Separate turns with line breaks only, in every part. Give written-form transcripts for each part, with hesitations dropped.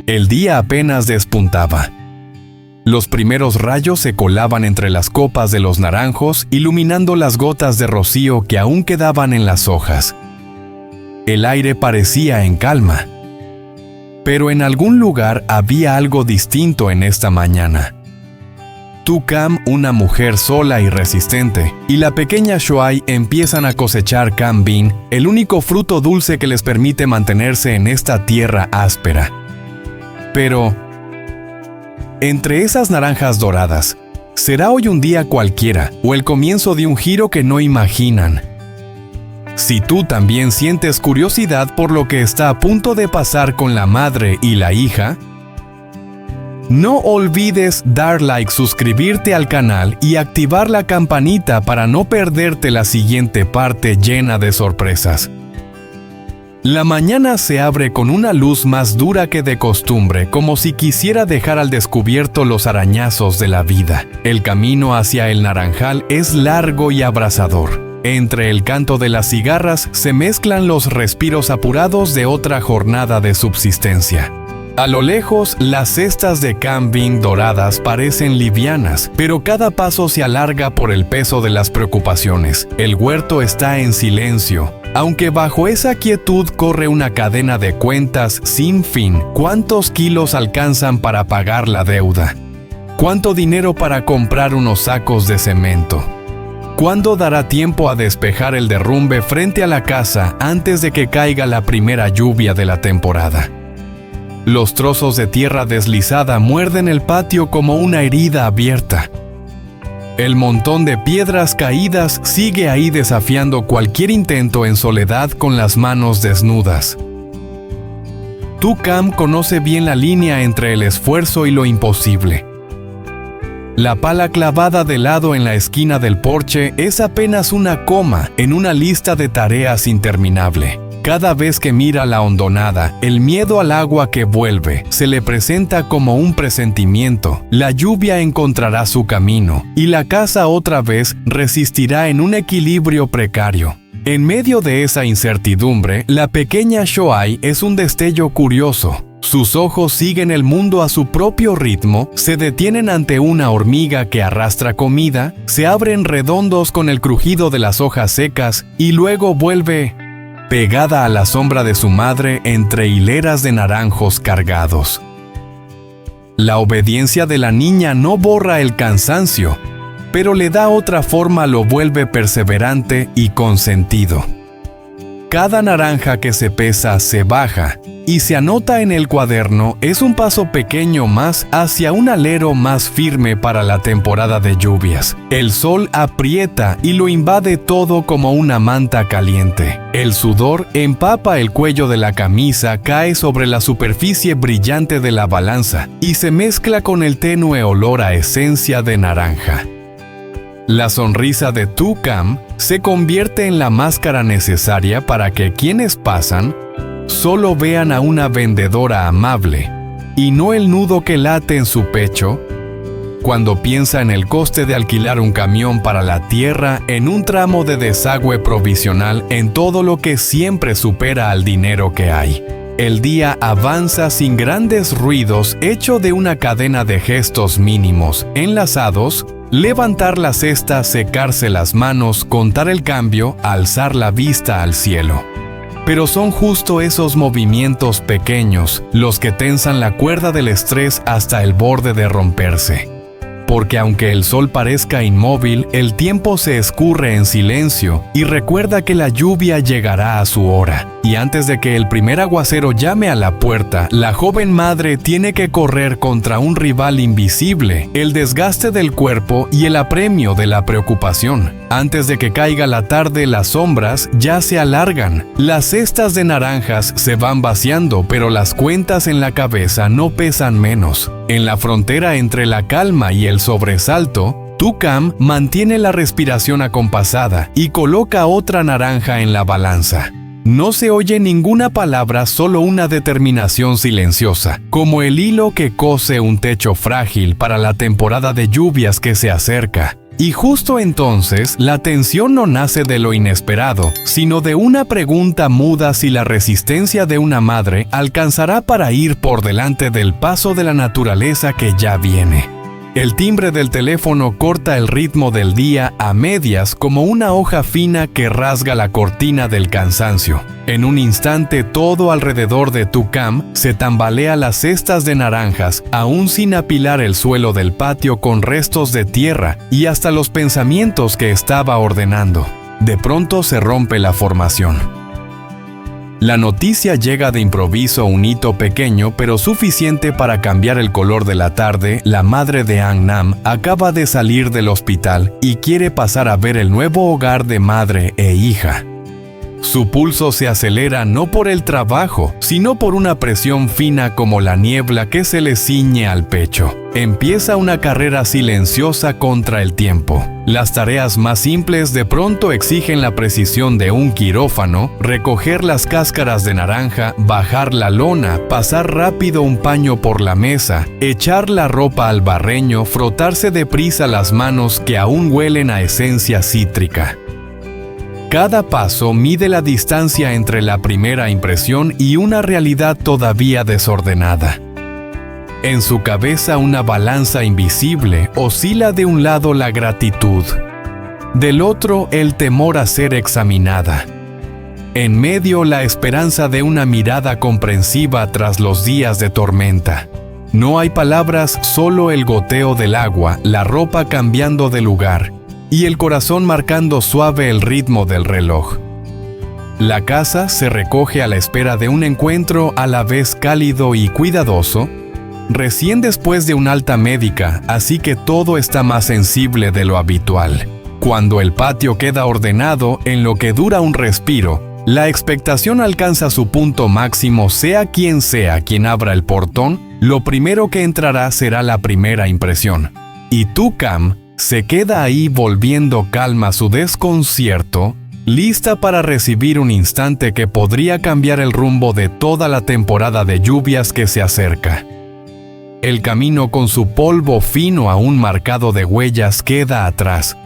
El día apenas despuntaba. Los primeros rayos se colaban entre las copas de los naranjos, iluminando las gotas de rocío que aún quedaban en las hojas. El aire parecía en calma. Pero en algún lugar había algo distinto en esta mañana. Tu-Cam, una mujer sola y resistente, y la pequeña Shuai empiezan a cosechar cam bean, el único fruto dulce que les permite mantenerse en esta tierra áspera. Pero, entre esas naranjas doradas, ¿será hoy un día cualquiera o el comienzo de un giro que no imaginan? Si tú también sientes curiosidad por lo que está a punto de pasar con la madre y la hija, no olvides dar like, suscribirte al canal y activar la campanita para no perderte la siguiente parte llena de sorpresas. La mañana se abre con una luz más dura que de costumbre, como si quisiera dejar al descubierto los arañazos de la vida. El camino hacia el naranjal es largo y abrasador. Entre el canto de las cigarras se mezclan los respiros apurados de otra jornada de subsistencia. A lo lejos, las cestas de cam bean doradas parecen livianas, pero cada paso se alarga por el peso de las preocupaciones. El huerto está en silencio, aunque bajo esa quietud corre una cadena de cuentas sin fin. ¿Cuántos kilos alcanzan para pagar la deuda? ¿Cuánto dinero para comprar unos sacos de cemento? ¿Cuándo dará tiempo a despejar el derrumbe frente a la casa antes de que caiga la primera lluvia de la temporada? Los trozos de tierra deslizada muerden el patio como una herida abierta. El montón de piedras caídas sigue ahí desafiando cualquier intento en soledad con las manos desnudas. Tu-Cam conoce bien la línea entre el esfuerzo y lo imposible. La pala clavada de lado en la esquina del porche es apenas una coma en una lista de tareas interminable. Cada vez que mira la hondonada, el miedo al agua que vuelve se le presenta como un presentimiento. La lluvia encontrará su camino y la casa otra vez resistirá en un equilibrio precario. En medio de esa incertidumbre, la pequeña Shuai es un destello curioso. Sus ojos siguen el mundo a su propio ritmo, se detienen ante una hormiga que arrastra comida, se abren redondos con el crujido de las hojas secas y luego vuelve pegada a la sombra de su madre entre hileras de naranjos cargados. La obediencia de la niña no borra el cansancio, pero le da otra forma, lo vuelve perseverante y consentido. Cada naranja que se pesa se baja y se anota en el cuaderno es un paso pequeño más hacia un alero más firme para la temporada de lluvias. El sol aprieta y lo invade todo como una manta caliente. El sudor empapa el cuello de la camisa, cae sobre la superficie brillante de la balanza y se mezcla con el tenue olor a esencia de naranja. La sonrisa de Tu-Cam se convierte en la máscara necesaria para que quienes pasan solo vean a una vendedora amable y no el nudo que late en su pecho cuando piensa en el coste de alquilar un camión para la tierra en un tramo de desagüe provisional, en todo lo que siempre supera al dinero que hay. El día avanza sin grandes ruidos, hecho de una cadena de gestos mínimos, enlazados: levantar la cesta, secarse las manos, contar el cambio, alzar la vista al cielo. Pero son justo esos movimientos pequeños los que tensan la cuerda del estrés hasta el borde de romperse. Porque aunque el sol parezca inmóvil, el tiempo se escurre en silencio y recuerda que la lluvia llegará a su hora. Y antes de que el primer aguacero llame a la puerta, la joven madre tiene que correr contra un rival invisible, el desgaste del cuerpo y el apremio de la preocupación. Antes de que caiga la tarde, las sombras ya se alargan. Las cestas de naranjas se van vaciando, pero las cuentas en la cabeza no pesan menos. En la frontera entre la calma y el sobresalto, Tu-Cam mantiene la respiración acompasada y coloca otra naranja en la balanza. No se oye ninguna palabra, solo una determinación silenciosa, como el hilo que cose un techo frágil para la temporada de lluvias que se acerca. Y justo entonces, la tensión no nace de lo inesperado, sino de una pregunta muda si la resistencia de una madre alcanzará para ir por delante del paso de la naturaleza que ya viene. El timbre del teléfono corta el ritmo del día a medias como una hoja fina que rasga la cortina del cansancio. En un instante todo alrededor de tu cam se tambalea las cestas de naranjas, aún sin apilar el suelo del patio con restos de tierra y hasta los pensamientos que estaba ordenando. De pronto se rompe la formación. La noticia llega de improviso, un hito pequeño pero suficiente para cambiar el color de la tarde. La madre de An-nam acaba de salir del hospital y quiere pasar a ver el nuevo hogar de madre e hija. Su pulso se acelera no por el trabajo, sino por una presión fina como la niebla que se le ciñe al pecho. Empieza una carrera silenciosa contra el tiempo. Las tareas más simples de pronto exigen la precisión de un quirófano: recoger las cáscaras de naranja, bajar la lona, pasar rápido un paño por la mesa, echar la ropa al barreño, frotarse deprisa las manos que aún huelen a esencia cítrica. Cada paso mide la distancia entre la primera impresión y una realidad todavía desordenada. En su cabeza una balanza invisible oscila: de un lado la gratitud, del otro el temor a ser examinada. En medio la esperanza de una mirada comprensiva tras los días de tormenta. No hay palabras, solo el goteo del agua, la ropa cambiando de lugar y el corazón marcando suave el ritmo del reloj. La casa se recoge a la espera de un encuentro a la vez cálido y cuidadoso, recién después de una alta médica, así que todo está más sensible de lo habitual. Cuando el patio queda ordenado, en lo que dura un respiro, la expectación alcanza su punto máximo. Sea quien abra el portón, lo primero que entrará será la primera impresión. Y tu cam se queda ahí volviendo calma su desconcierto, lista para recibir un instante que podría cambiar el rumbo de toda la temporada de lluvias que se acerca. El camino con su polvo fino aún marcado de huellas queda atrás.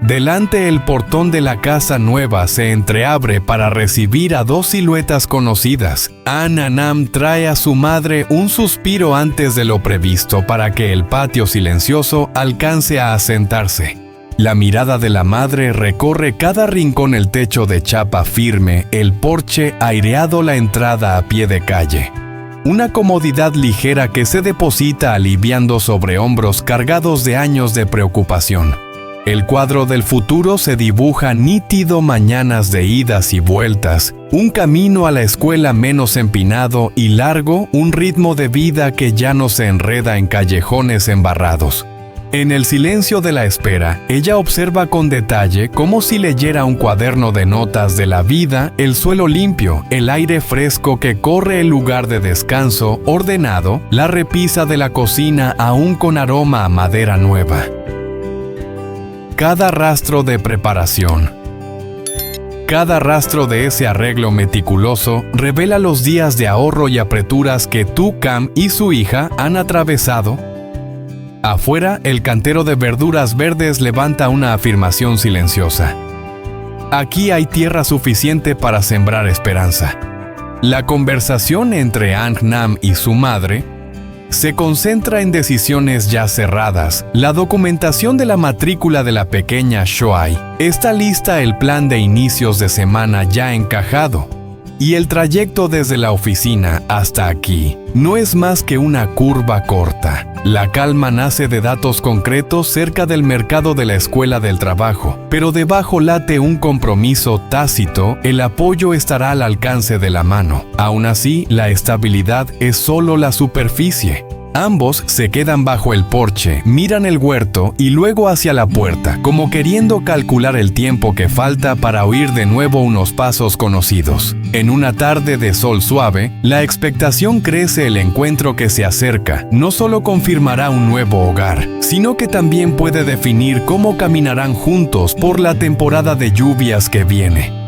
Delante el portón de la casa nueva se entreabre para recibir a dos siluetas conocidas. An-nam trae a su madre un suspiro antes de lo previsto para que el patio silencioso alcance a asentarse. La mirada de la madre recorre cada rincón: el techo de chapa firme, el porche aireado, la entrada a pie de calle. Una comodidad ligera que se deposita aliviando sobre hombros cargados de años de preocupación. El cuadro del futuro se dibuja nítido: mañanas de idas y vueltas, un camino a la escuela menos empinado y largo, un ritmo de vida que ya no se enreda en callejones embarrados. En el silencio de la espera, ella observa con detalle, como si leyera un cuaderno de notas de la vida, el suelo limpio, el aire fresco que corre el lugar de descanso ordenado, la repisa de la cocina aún con aroma a madera nueva. Cada rastro de preparación, cada rastro de ese arreglo meticuloso revela los días de ahorro y apreturas que tu cam y su hija han atravesado. Afuera, el cantero de verduras verdes levanta una afirmación silenciosa: aquí hay tierra suficiente para sembrar esperanza. La conversación entre An-nam y su madre se concentra en decisiones ya cerradas. La documentación de la matrícula de la pequeña Shoai está lista, el plan de inicios de semana ya encajado. Y el trayecto desde la oficina hasta aquí no es más que una curva corta. La calma nace de datos concretos cerca del mercado de la escuela del trabajo, pero debajo late un compromiso tácito: el apoyo estará al alcance de la mano. Aún así, la estabilidad es solo la superficie. Ambos se quedan bajo el porche, miran el huerto y luego hacia la puerta, como queriendo calcular el tiempo que falta para oír de nuevo unos pasos conocidos. En una tarde de sol suave, la expectación crece. El encuentro que se acerca no solo confirmará un nuevo hogar, sino que también puede definir cómo caminarán juntos por la temporada de lluvias que viene.